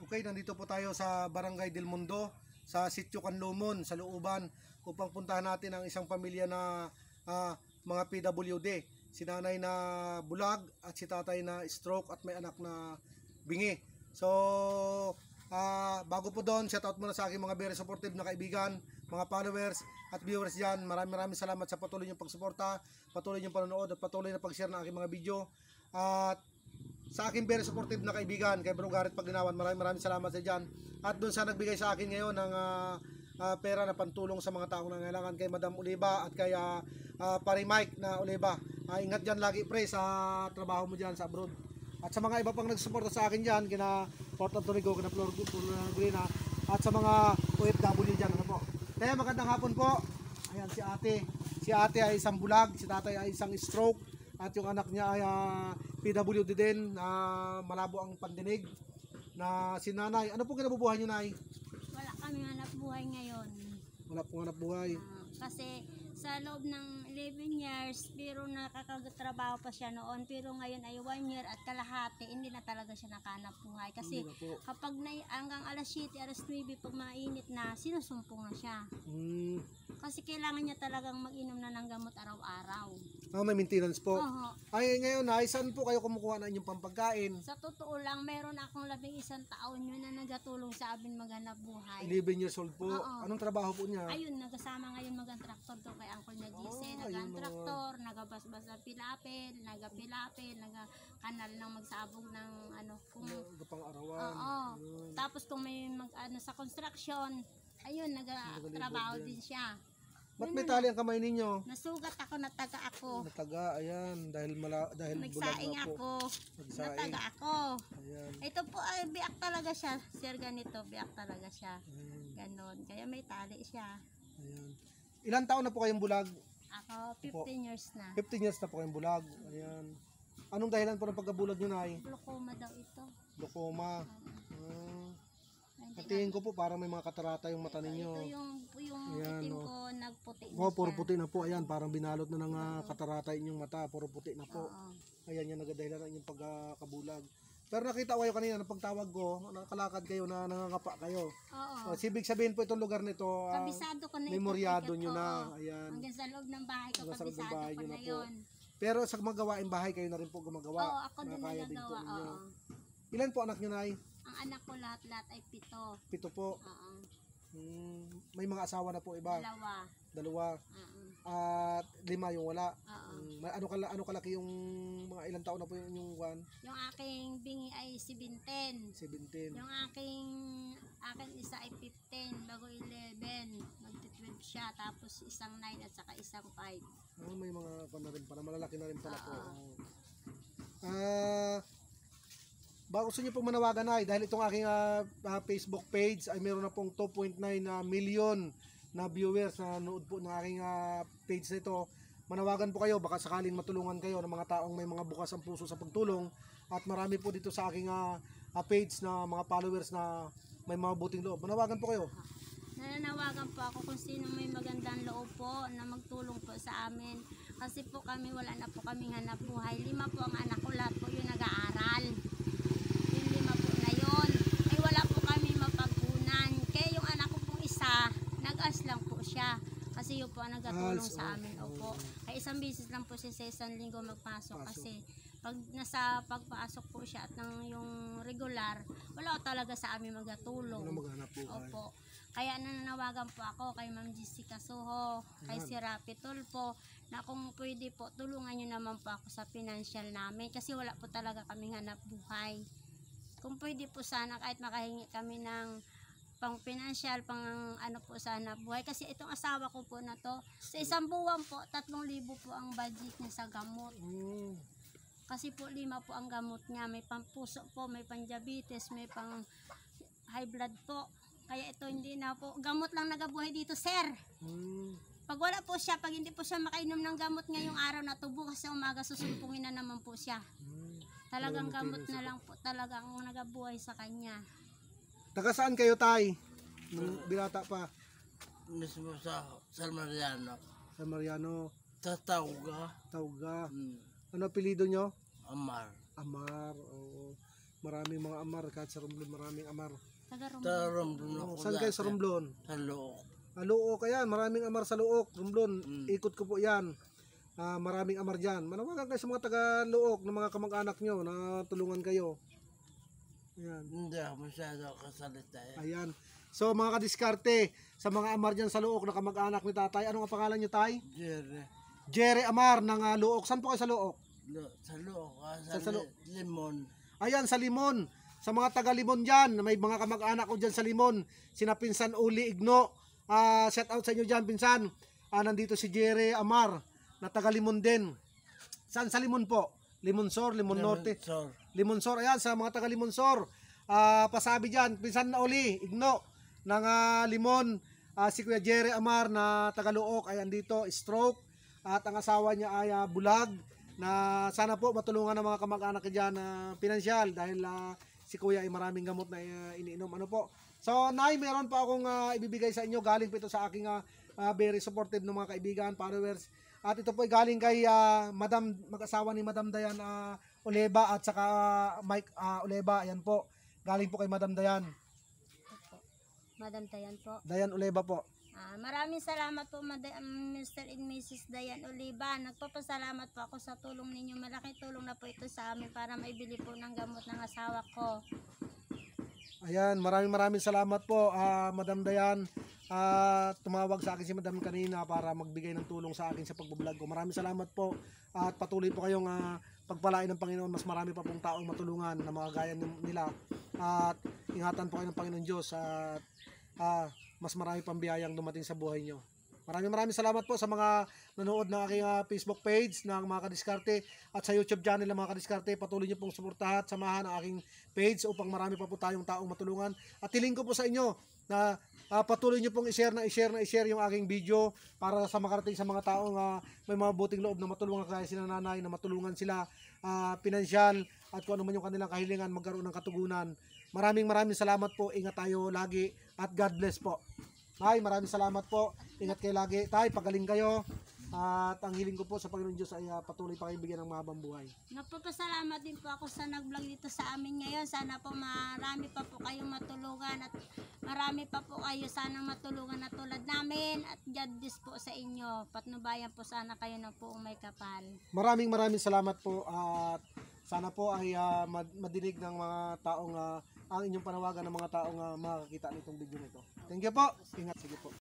Okay, nandito po tayo sa Barangay Del Mundo, sa Sitio Canlumon, sa Looban, upang puntahan natin ang isang pamilya na mga PWD. Si nanay na bulag at si tatay na stroke at may anak na bingi. So, bago po doon, shout out muna sa aking mga very supportive na kaibigan, mga followers at viewers dyan. Maraming salamat sa patuloy niyong pagsuporta, patuloy niyong panonood at patuloy na pag-share ng aking mga video. At sa aking very supportive na kaibigan, kay Bro Garrett Paginawan, maraming salamat sa dyan. At doon sa nagbigay sa akin ngayon ng pera na pantulong sa mga taong nangailangan, kay Madam Oliva at kay Pare Mike na Oliva. Ingat dyan lagi pre sa trabaho mo dyan sa abroad. At sa mga iba pang nagsuporta sa akin dyan, kina Port Antonigo, kina Flor Grina, at sa mga OFW dyan, ano po. Kaya magandang hapon po. Ayan si ate. Si ate ay isang bulag, si tatay ay isang stroke, at yung anak niya ay PWD din, malabo ang pandinig. Na si nanay, ano po kinabubuhay niyo, nay? Wala kami hanap buhay ngayon. Wala pong hanap buhay. Kasi sa loob ng 11 years, pero nakakatrabaho pa siya noon. Pero ngayon ay 1 year at kalahati, hindi na talaga siya nakahanap buhay. Kasi kapag hanggang alas 7, alas 9, pag mainit na, sinusumpong na siya. Kasi kailangan niya talagang mag-inom na ng gamot araw-araw. May maintenance po. Ay, ngayon ay saan po kayo kumukuha na inyong pampagkain? Sa totoo lang, meron akong 11 taon yun na nagatulong sa amin maghanap buhay. 11 years old po. Anong trabaho po niya? Ayun, nagasama ngayon mag-traktor to kay Uncle na GC. Nag-traktor, nagabasbas ng pilapil, nagakanal ng magsabog ng Pang-arawan. Tapos kung may sa construction, ayun, nagtrabaho din siya. Ba't may tali ang kamay ninyo? Nasugat ako, nataga ako. Nataga, ayan, dahil bulag na po. Nataga ako. Ayan. Ito po ay biyak talaga siya, sir, ganito, biyak talaga siya. Ganon, kaya may tali siya. Ayan. Ilan taon na po kayong bulag? Ako, 15 years na. 15 years na po kayong bulag. Ayan. Anong dahilan po ng pagkabulag nyo, nay? Glaucoma daw ito. Glaucoma. Tingin ko po parang may mga katarata yung mata ninyo. Ito yung itim ko, nagputi na siya. Puro puti na po. Ayan, parang binalot na ng katarata inyong mata. Puro puti na po. Ayan, yan nagadahilan ng inyong pagkabulag. Pero nakita ko kayo kanina, nang pagtawag ko, nakalakad kayo, nangangapa kayo. Oo. Ibig sabihin po itong lugar nito, kabisado ko na ito. memoryado nyo na. Ayan. Hanggang sa loob ng bahay ko, kabisado ko na yun. Pero sa magawain bahay, kayo na rin po gumagawa. Oo, ako din nagagawa. Ilan po anak nyo, nay? Ang anak ko lahat ay 7. 7 po. May mga asawa na po iba? 2. At 5 yung wala. Ano kalaki yung mga ilang taon na po yung one? Yung aking bingi ay 17. 17. Yung aking isa ay 15, bago 11. Magti-12 siya, tapos isang 9 at saka isang 5. May mga na rin pala, malalaki na rin pala po. Bago gusto niyo pong manawagan, ay dahil itong aking Facebook page ay meron na pong 2.9 million na viewers na nood po ng aking page na ito. Manawagan po kayo, baka sakaling matulungan kayo ng mga taong may mga bukas ang puso sa pagtulong. At marami po dito sa aking page na mga followers na may mga buting loob. Manawagan po kayo. Nananawagan po ako kung sino may magandang loob po na magtulong po sa amin. Kasi po kami, wala na po kaming hanap buhay. 5 po ang anak ko, lahat po yung nag-aaral. Yung 5 po na yun. Ay wala po kami mapagkunan. Kaya yung anak ko pong isa, nag-as lang po siya. Kasi yun po ang nagatulong sa amin. Opo. Ay isang beses lang po siya sa isang linggo magpasok. Kasi pag nasa pagpasok po siya at yung regular, wala ko talaga sa amin magatulong. Opo. Kaya nananawagan po ako kay Ma'am Jessica Soho, kay si Rapi Tulfo, na kung pwede po, tulungan nyo naman po ako sa financial namin. Kasi wala po talaga kaming hanap buhay. Kung pwede po sana kahit makahingi kami ng pang financial, pang ano po sa hanap buhay. Kasi itong asawa ko po na to, sa isang buwan po, 3,000 po ang budget niya sa gamot. Kasi po 5 po ang gamot niya. May pampuso po, may pang-diabetes, may pang high blood po. Kaya ito hindi na po. Gamot lang nagabuhay dito, sir. Pag wala po siya, pag hindi po siya makainom ng gamot ngayong araw na to, bukas sa umaga susumpungin na naman po siya. Talagang gamot na lang po talaga ang nagabuhay sa kanya. Taga saan kayo, tay? Nung binata pa? Mismo sa San Mariano. San Mariano. Tauga. Tauga. Ano apelido nyo? Amar. Amar, oo. Maraming mga amar, kahit sa Romblon maraming amar. Taga Sa Romblon. Romblon ako Saan kayo sa dati. Romblon? Sa Look. Luok, ayan, maraming amar sa Luok, Romblon. Mm. Ikot ko po yan. Maraming amar dyan. Manawagan kayo sa mga taga Luok, ng mga kamag-anak nyo na tulungan kayo. Ayan. Hindi ako masyado kasalita. Ayan. So mga kadiskarte, sa mga amar dyan sa Luok na kamag-anak ni tatay, anong ang pangalan nyo, tay? Jerry. Jerry Amar ng Luok. Saan po kayo sa Luok? Sa Look. Sa Look. Limon. Ayan, sa Limon. Sa mga taga Limon dyan, may mga kamag-anak ko dyan sa Limon. Sina Pinsan Uli Igno. Shout out sa inyo dyan, Pinsan. Nandito si Jerry Amar, na taga Limon din. Saan sa Limon po? Limonsor, Limon Norte. Sor. Limonsor, ayan, sa mga taga Limonsor. Pasabi dyan, Pinsan Uli Igno ng Limon. Si Kuya Jerry Amar na taga Luok ay andito, stroke. At ang asawa niya ay bulag. Na sana po matulungan ng mga kamag-anak dyan na pinansyal dahil si Kuya ay maraming gamot na iniinom. Ano po? So, Nay, meron pa akong ibibigay sa inyo. Galing po ito sa aking very supportive ng mga kaibigan, followers. At ito po ay galing kay Madam, mag-asawa ni Madam Dayan Oleba at saka Mike Oleba. Ayan po. Galing po kay Madam Dayan. Madam Dayan po. Dayan Oleba po. Maraming salamat po Mr. and Mrs. Dayan Oliva. Nagpapasalamat po ako sa tulong ninyo. Malaking tulong na po ito sa amin para maibili po ng gamot ng asawa ko. Ayan, maraming salamat po, Madam Dayan. Tumawag sa akin si Madam kanina para magbigay ng tulong sa akin sa pagbablog ko. Maraming salamat po at patuloy po kayong pagpalain ng Panginoon. Mas marami pa pong taong matulungan na mga gaya nila. At ingatan po kayo ng Panginoon Diyos at mas marami pang biyayang dumating sa buhay nyo. Maraming salamat po sa mga nanood ng aking Facebook page ng mga kadiskarte at sa YouTube channel ng mga kadiskarte. Patuloy nyo pong suportahan at samahan ang aking page upang marami pa po tayong taong matulungan. At hiling ko po sa inyo na patuloy nyo pong i-share yung aking video para sa makarating sa mga taong may mga buting loob na matulungan kaya sila nanay, na matulungan sila pinansyal at kung ano man yung kanilang kahilingan magkaroon ng katugunan. Maraming salamat po. Ingat tayo lagi at God bless po. Tay, maraming salamat po. Ingat kayo lagi. Tay, pagaling kayo. At ang hiling ko po sa Panginoon Diyos ay patuloy pa kayong bigyan ng mahabang buhay. Nagpapasalamat din po ako sa nag-vlog dito sa amin ngayon. Sana po marami pa po kayong matulungan at marami pa po kayo sanang matulungan na tulad namin at God bless po sa inyo. Patnubayan po sana kayo ng buong may kapal. Maraming salamat po at sana po ay madinig ng mga taong ang inyong panawagan ng mga taong makakita nitong video nito. Thank you po. Ingat, sige po.